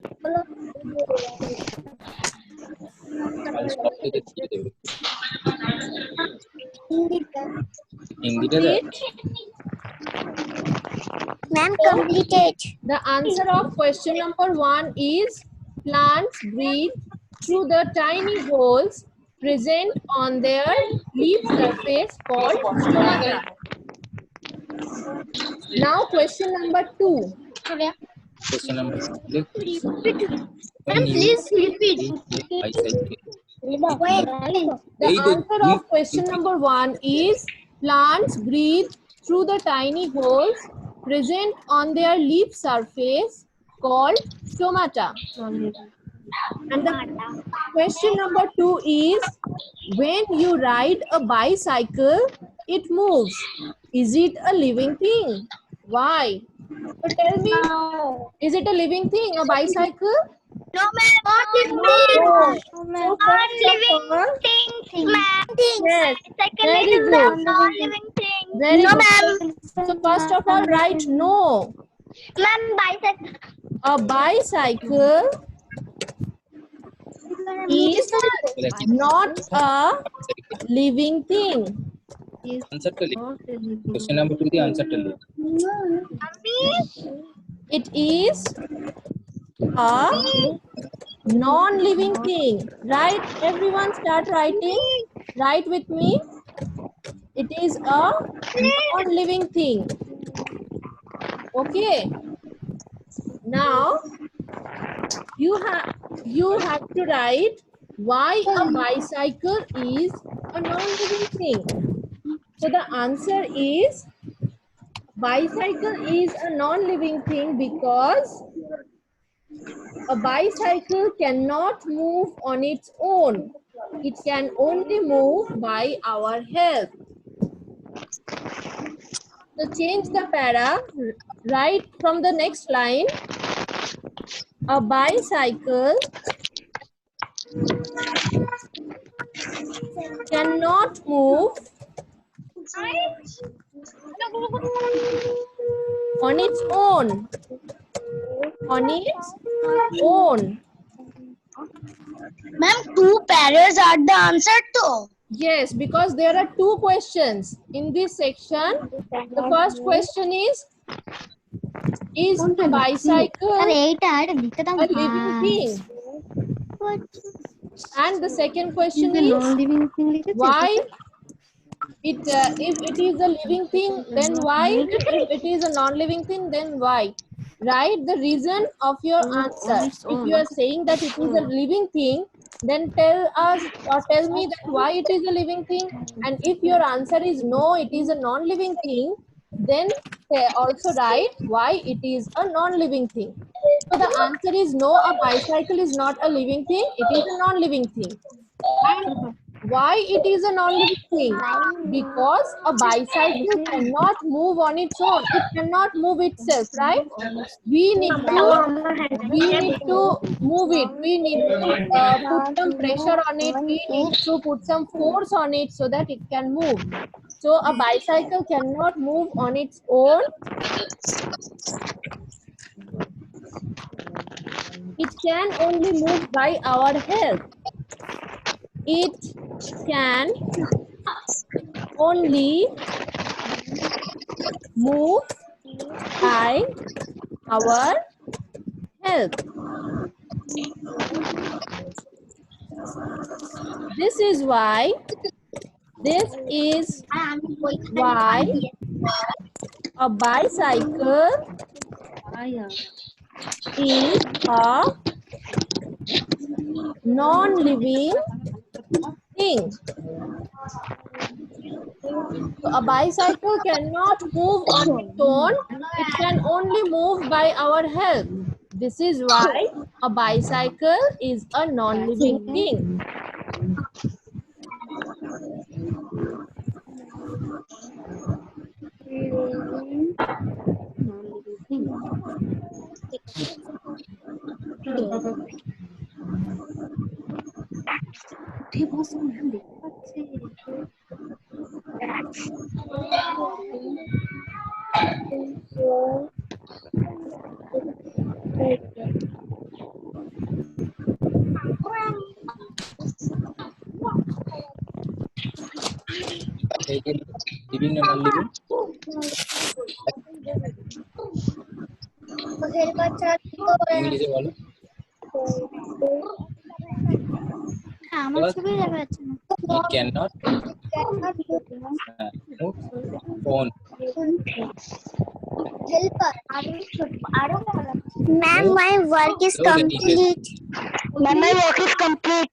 I'll stop to the video. Complete. Ma'am, completed. The answer of question number 1 is plants breathe through the tiny holes present on their leaf surface called stomata. Now question number 2. Question number 2. Ma'am, please repeat. Bicycle. The answer of question number 1 is plants breathe through the tiny holes present on their leaf surface called stomata. And the question number 2 is when you ride a bicycle, it moves. Is it a living thing? Why? So tell me, is it a living thing, a bicycle? No, ma'am. Not living things, ma'am. Yes, Bicycle very is good. a non-living thing. Very No, good. ma'am. So first of all, write no. Ma'am, bicycle A bicycle is not a living thing. Answer to question number 2. The answer to It is a non-living thing. Right? Everyone start writing. Write with me. It is a non-living thing. Okay. Now you have to write why a bicycle is a non-living thing. So the answer is bicycle is a non-living thing because a bicycle cannot move on its own. It can only move by our help. So change the para, write from the next line. A bicycle cannot move on its own. On its own. Ma'am, 2 pairs are the answer to. Yes, because there are 2 questions in this section. The first question is a bicycle a living thing? And the second question is why it if it is a living thing, then why? If it is a non-living thing, then why? Write the reason of your answer. If you are saying that it is a living thing, then tell us or tell me that why it is a living thing. And if your answer is no, it is a non-living thing, then also write why it is a non-living thing. So the answer is no, a bicycle is not a living thing, it is a non-living thing. And why it is a non-living thing? Because a bicycle cannot move on its own. It cannot move itself, right? We need to move it. We need to put some pressure on it. We need to put some force on it so that it can move. So a bicycle cannot move on its own. It can only move by our help. It can only move by our help. This is why a bicycle is a non-living thing. So a bicycle cannot move on its own. It can only move by our help. This is why a bicycle is a non-living thing. again, living and non-living. English এ বলো। Because he cannot move phone. Ma'am, my work is Look at it. complete. Ma'am, my work is complete.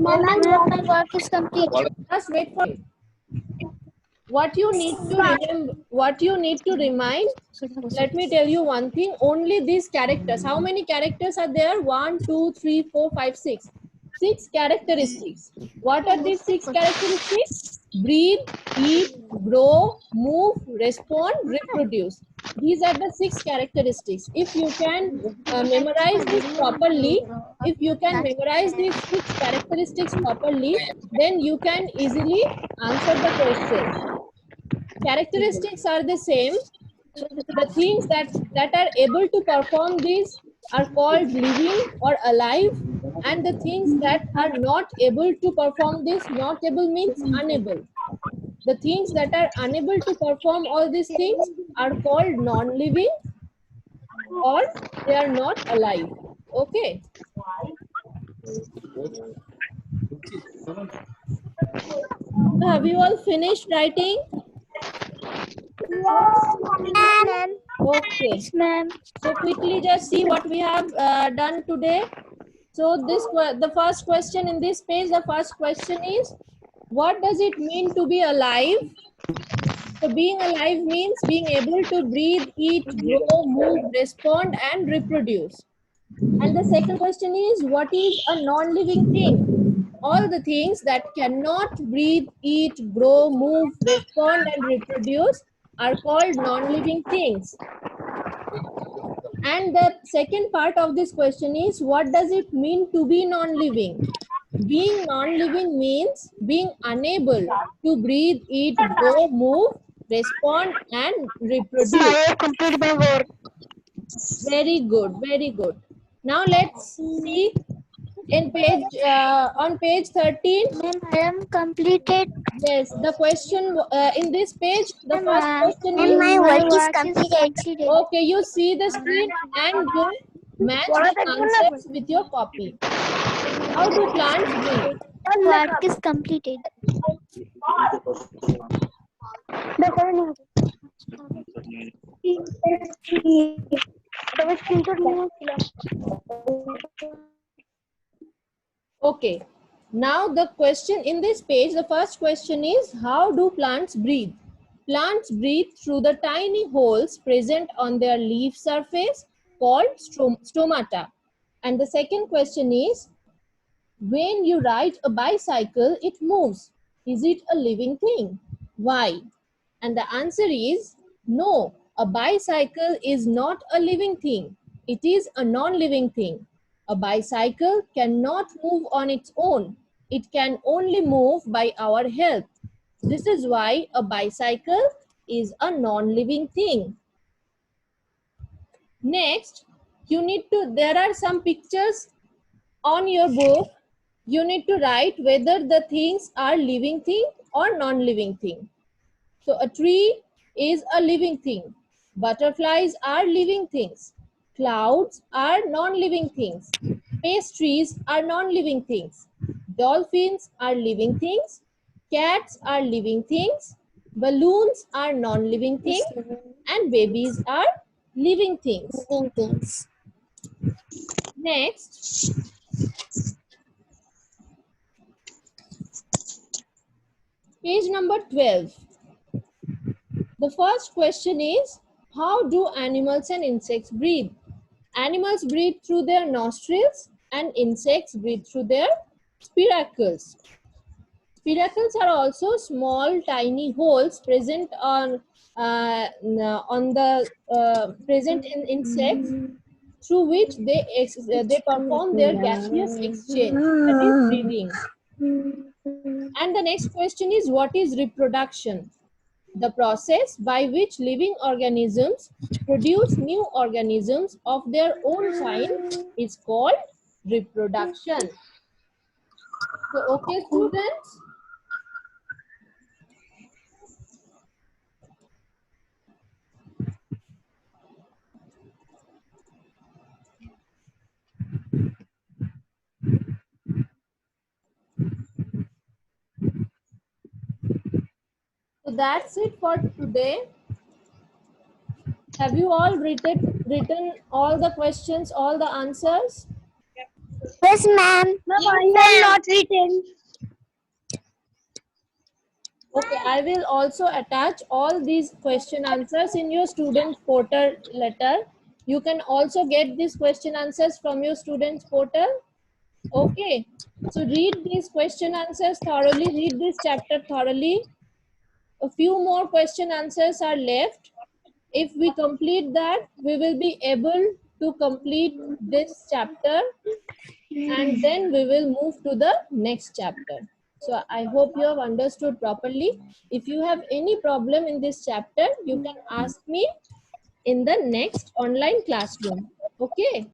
Ma'am, my work is complete. বলো। Just wait for it. What you need to remember, what you need to remind, let me tell you one thing, only these characters. How many characters are there? 1, 2, 3, 4, 5, 6. 6 characteristics. What are these 6 characteristics? Breathe, eat, grow, move, respond, reproduce. These are the 6 characteristics. If you can memorize this properly, if you can memorize these 6 characteristics properly, then you can easily answer the question. Characteristics are the same. The things that are able to perform these are called living or alive, and the things that are not able to perform this, not able means unable. The things that are unable to perform all these things are called non-living, or they are not alive. Okay. So have you all finished writing? Ma'am. Okay. Ma'am. So quickly just see what we have done today. So the first question in this page, the first question is, what does it mean to be alive? So being alive means being able to breathe, eat, grow, move, respond, and reproduce. And the second question is, what is a non-living thing? All the things that cannot breathe, eat, grow, move, respond, and reproduce are called non-living things. And the second part of this question is, what does it mean to be non-living? Being non-living means being unable to breathe, eat, grow, move, respond, and reproduce. I complete my work. Very good, very good. Now let's see in on page 13. Ma'am, I am completed. Yes, the question in this page, the first question And is, my work is completed. okay, you see the screen and you match the answers with your copy. How do plants breathe? Work is completed. Okay, now the question in this page, the first question is, how do plants breathe? Plants breathe through the tiny holes present on their leaf surface called stomata. And the second question is, when you ride a bicycle, it moves. Is it a living thing? Why? And the answer is, no, a bicycle is not a living thing. It is a non-living thing. A bicycle cannot move on its own. It can only move by our help. This is why a bicycle is a non-living thing. Next, there are some pictures on your book. You need to write whether the things are living thing or non-living thing. So a tree is a living thing. Butterflies are living things. Clouds are non-living things. Pastries are non-living things. Dolphins are living things. Cats are living things. Balloons are non-living things. And babies are living things. Next, page number 12. The first question is, how do animals and insects breathe? Animals breathe through their nostrils and insects breathe through their spiracles. Spiracles are also small tiny holes present present in insects, through which they perform their gaseous exchange, that is breathing. And the next question is, what is reproduction? The process by which living organisms produce new organisms of their own kind is called reproduction. So, okay, students. So that's it for today. Have you all written all the questions, all the answers? Yes, ma'am. I have not written. Okay, I will also attach all these question answers in your student portal letter. You can also get these question answers from your students portal. Okay, so read these question answers thoroughly, read this chapter thoroughly. A few more question answers are left. If we complete that, we will be able to complete this chapter, and then we will move to the next chapter. So I hope you have understood properly. If you have any problem in this chapter, you can ask me in the next online classroom. Okay.